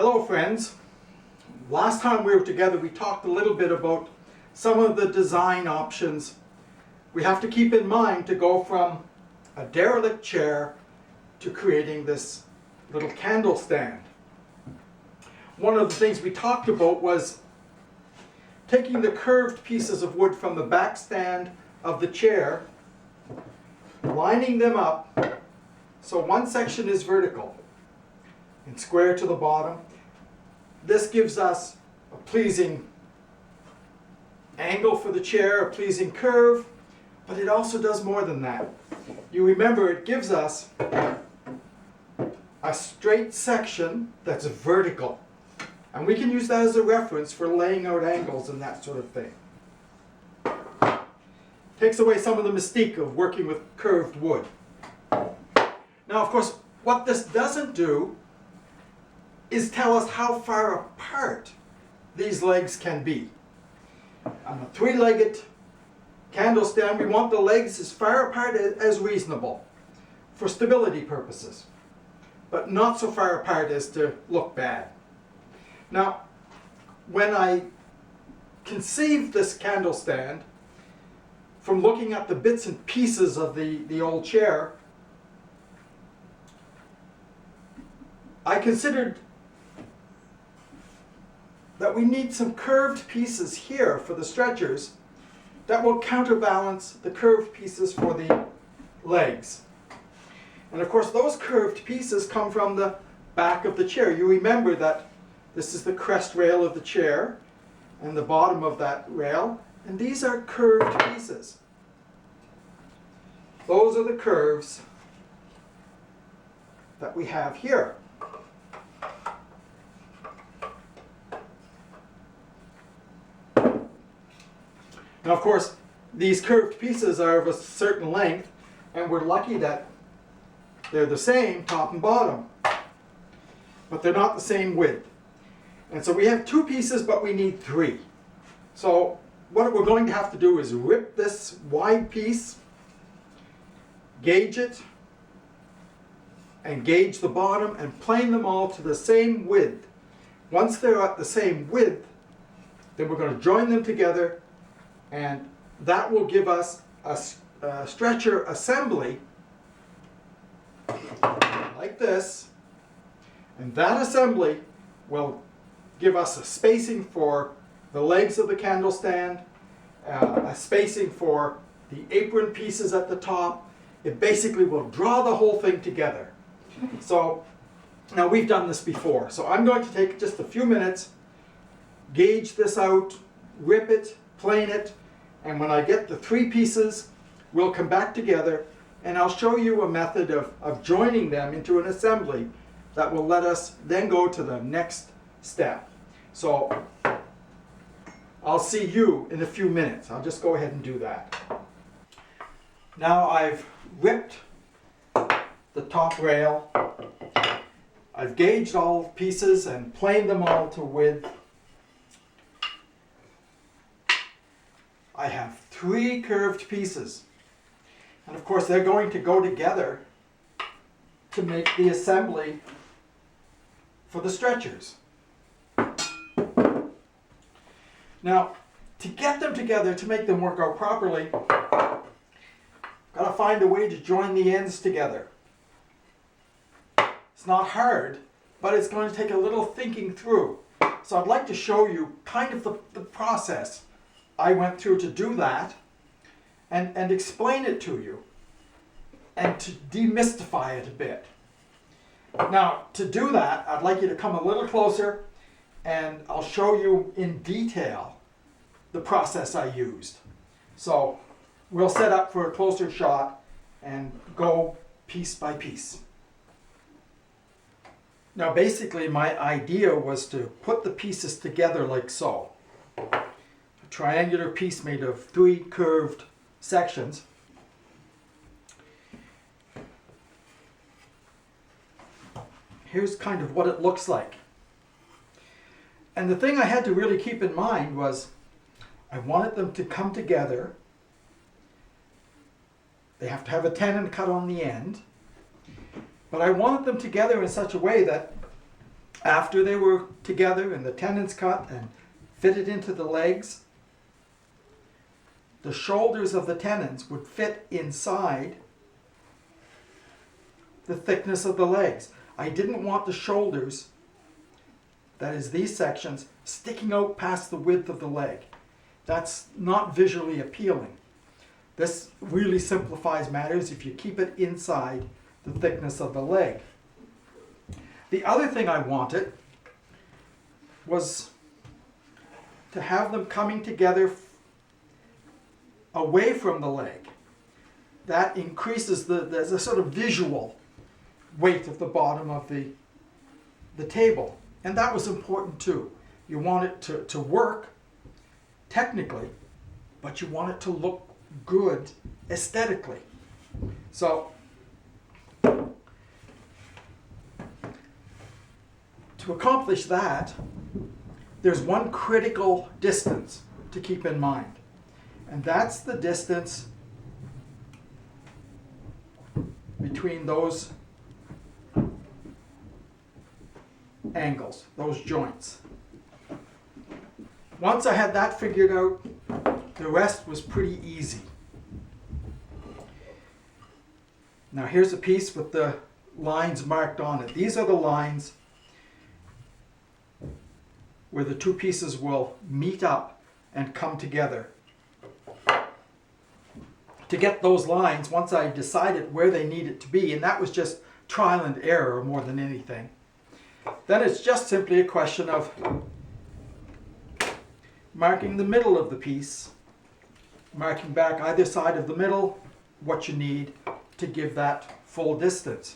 Hello friends. Last time we were together we talked a little bit about some of the design options we have to keep in mind to go from a derelict chair to creating this little candle stand. One of the things we talked about was taking the curved pieces of wood from the back stand of the chair, lining them up so one section is vertical and square to the bottom. This gives us a pleasing angle for the chair, a pleasing curve, but it also does more than that. You remember it gives us a straight section that's vertical. And we can use that as a reference for laying out angles and that sort of thing. Takes away some of the mystique of working with curved wood. Now, of course, what this doesn't do is tell us how far apart these legs can be. On a three-legged candle stand, we want the legs as far apart as reasonable for stability purposes, but not so far apart as to look bad. Now, when I conceived this candle stand, from looking at the bits and pieces of the old chair, I considered that we need some curved pieces here for the stretchers that will counterbalance the curved pieces for the legs. And of course those curved pieces come from the back of the chair. You remember that this is the crest rail of the chair and the bottom of that rail, and these are curved pieces. Those are the curves that we have here. Now, of course, these curved pieces are of a certain length, and we're lucky that they're the same top and bottom, but they're not the same width. And so we have two pieces, but we need three. So what we're going to have to do is rip this wide piece, gauge it, and gauge the bottom, and plane them all to the same width. Once they're at the same width, then we're going to join them together, and that will give us a stretcher assembly like this, and that assembly will give us a spacing for the legs of the candle stand, a spacing for the apron pieces at the top. It basically will draw the whole thing together. So now we've done this before, so I'm going to take just a few minutes, gauge this out, rip it, plane it, and when I get the three pieces, we'll come back together and I'll show you a method of joining them into an assembly that will let us then go to the next step. So I'll see you in a few minutes. I'll just go ahead and do that. Now I've ripped the top rail. I've gauged all pieces and planed them all to width. I have three curved pieces, and of course they're going to go together to make the assembly for the stretchers. Now, to get them together, to make them work out properly, got to find a way to join the ends together. It's not hard, but it's going to take a little thinking through. So I'd like to show you kind of the process I went through to do that, and explain it to you, and to demystify it a bit. Now, to do that, I'd like you to come a little closer, and I'll show you in detail the process I used. So we'll set up for a closer shot and go piece by piece. Now basically my idea was to put the pieces together like so. Triangular piece made of three curved sections. Here's kind of what it looks like. And the thing I had to really keep in mind was I wanted them to come together. They have to have a tenon cut on the end. But I wanted them together in such a way that After they were together and the tenons cut and fitted into the legs, the shoulders of the tenons would fit inside the thickness of the legs. I didn't want the shoulders, that is these sections, sticking out past the width of the leg. That's not visually appealing. This really simplifies matters if you keep it inside the thickness of the leg. The other thing I wanted was to have them coming together away from the leg. That increases the sort of visual weight of the bottom of the table. And that was important too. You want it to work technically, but you want it to look good aesthetically. So, to accomplish that, there's one critical distance to keep in mind. And that's the distance between those angles, those joints. Once I had that figured out, the rest was pretty easy. Now here's a piece with the lines marked on it. These are the lines where the two pieces will meet up and come together. To get those lines, once I decided where they needed to be, and that was just trial and error more than anything, then it's just simply a question of marking the middle of the piece, marking back either side of the middle what you need to give that full distance.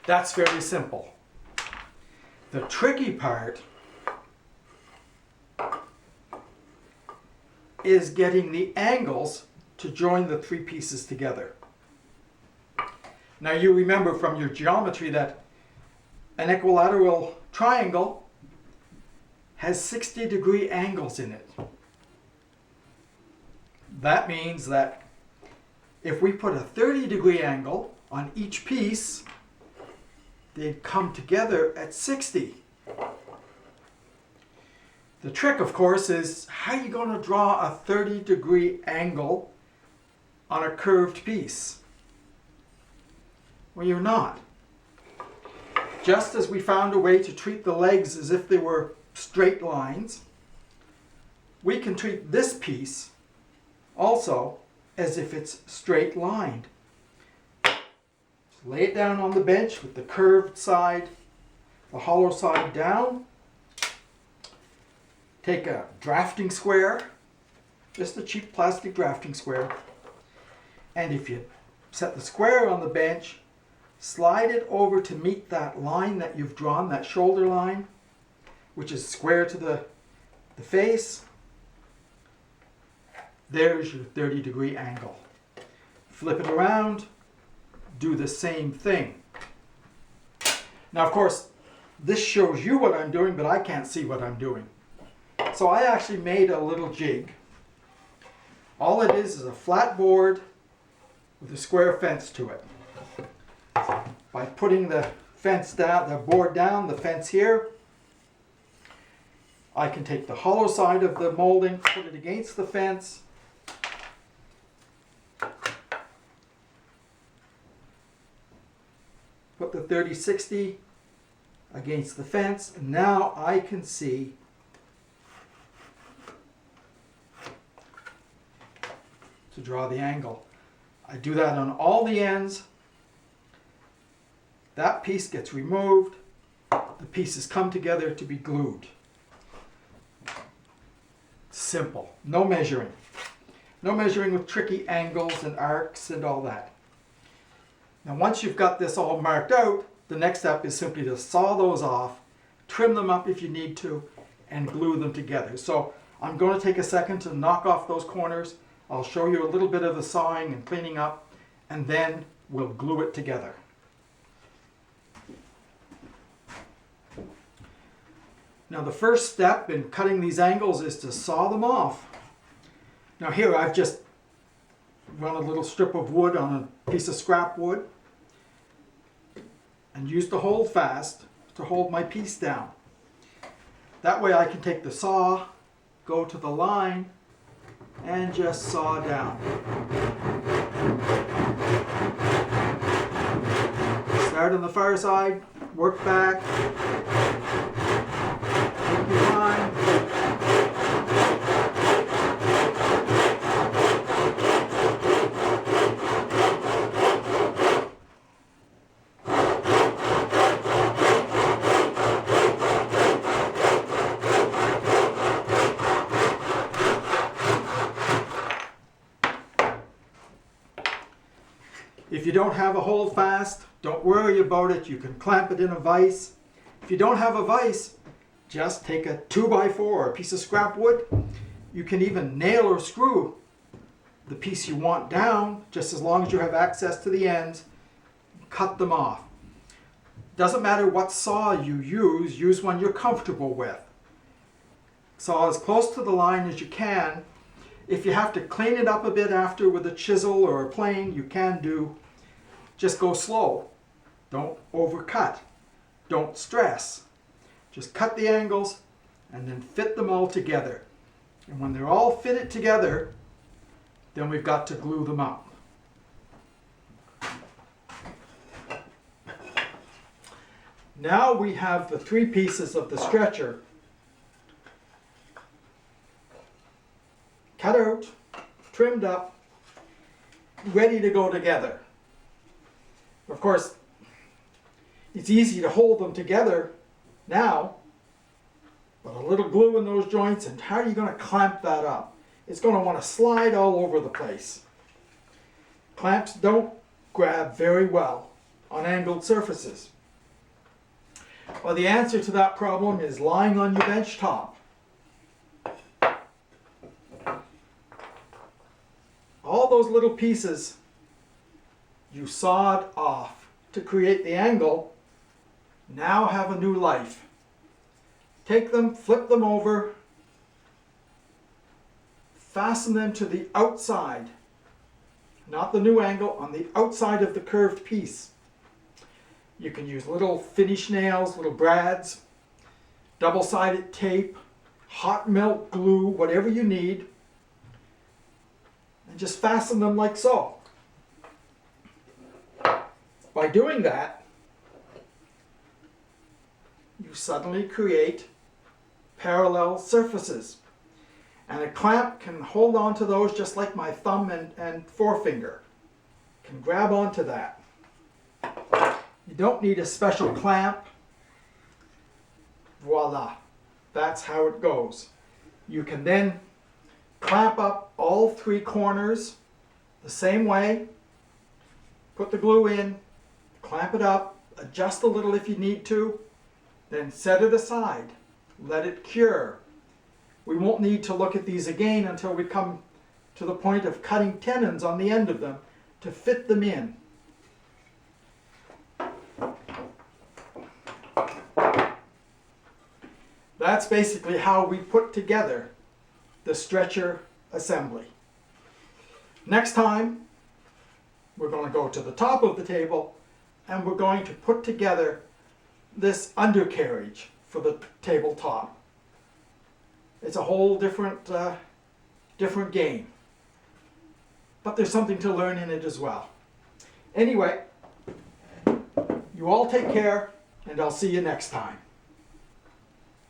That's very simple. The tricky part is getting the angles to join the three pieces together. Now you remember from your geometry that an equilateral triangle has 60-degree angles in it. That means that if we put a 30-degree angle on each piece, they'd come together at 60. The trick, of course, is how are you going to draw a 30-degree angle on a curved piece? Well, you're not. Just as we found a way to treat the legs as if they were straight lines, we can treat this piece also as if it's straight lined. Just lay it down on the bench with the curved side, the hollow side down. Take a drafting square, just a cheap plastic drafting square, and if you set the square on the bench, slide it over to meet that line that you've drawn, that shoulder line, which is square to the face. There's your 30-degree angle. Flip it around, do the same thing. Now, of course, this shows you what I'm doing, but I can't see what I'm doing. So I actually made a little jig. All it is a flat board with a square fence to it. By putting the fence down, the board down, the fence here, I can take the hollow side of the molding, put it against the fence, put the 30-60 against the fence, and now I can see to draw the angle. I do that on all the ends. That piece gets removed. The pieces come together to be glued. Simple. No measuring. No measuring with tricky angles and arcs and all that. Now once you've got this all marked out, the next step is simply to saw those off, trim them up if you need to, and glue them together. So I'm going to take a second to knock off those corners. I'll show you a little bit of the sawing and cleaning up, and then we'll glue it together. Now the first step in cutting these angles is to saw them off. Now here I've just run a little strip of wood on a piece of scrap wood and used the hold fast to hold my piece down. That way I can take the saw, go to the line, and just saw down. Start on the far side, work back, take your line. If you don't have a hold fast, don't worry about it. You can clamp it in a vise. If you don't have a vise, just take a 2x4 or a piece of scrap wood. You can even nail or screw the piece you want down, just as long as you have access to the ends. Cut them off. Doesn't matter what saw you use one you're comfortable with. Saw as close to the line as you can. If you have to clean it up a bit after with a chisel or a plane, you can do. Just go slow. Don't overcut. Don't stress. Just cut the angles and then fit them all together. And when they're all fitted together, then we've got to glue them up. Now we have the 3 pieces of the stretcher cut out, trimmed up, ready to go together. Of course, it's easy to hold them together now, but a little glue in those joints, and how are you going to clamp that up? It's going to want to slide all over the place. Clamps don't grab very well on angled surfaces. Well, the answer to that problem is lying on your bench top. All those little pieces you sawed off to create the angle now have a new life. Take them, flip them over, fasten them to the outside, not the new angle, on the outside of the curved piece. You can use little finish nails, little brads, double-sided tape, hot melt glue, whatever you need, and just fasten them like so. By doing that, you suddenly create parallel surfaces. And a clamp can hold on to those just like my thumb and forefinger. Can grab onto that. You don't need a special clamp. Voila. That's how it goes. You can then clamp up all 3 corners the same way. Put the glue in, clamp it up, adjust a little if you need to, then set it aside. Let it cure. We won't need to look at these again until we come to the point of cutting tenons on the end of them to fit them in. That's basically how we put together the stretcher assembly. Next time, we're going to go to the top of the table and we're going to put together this undercarriage for the tabletop. It's a whole different game. But there's something to learn in it as well. Anyway, you all take care, and I'll see you next time.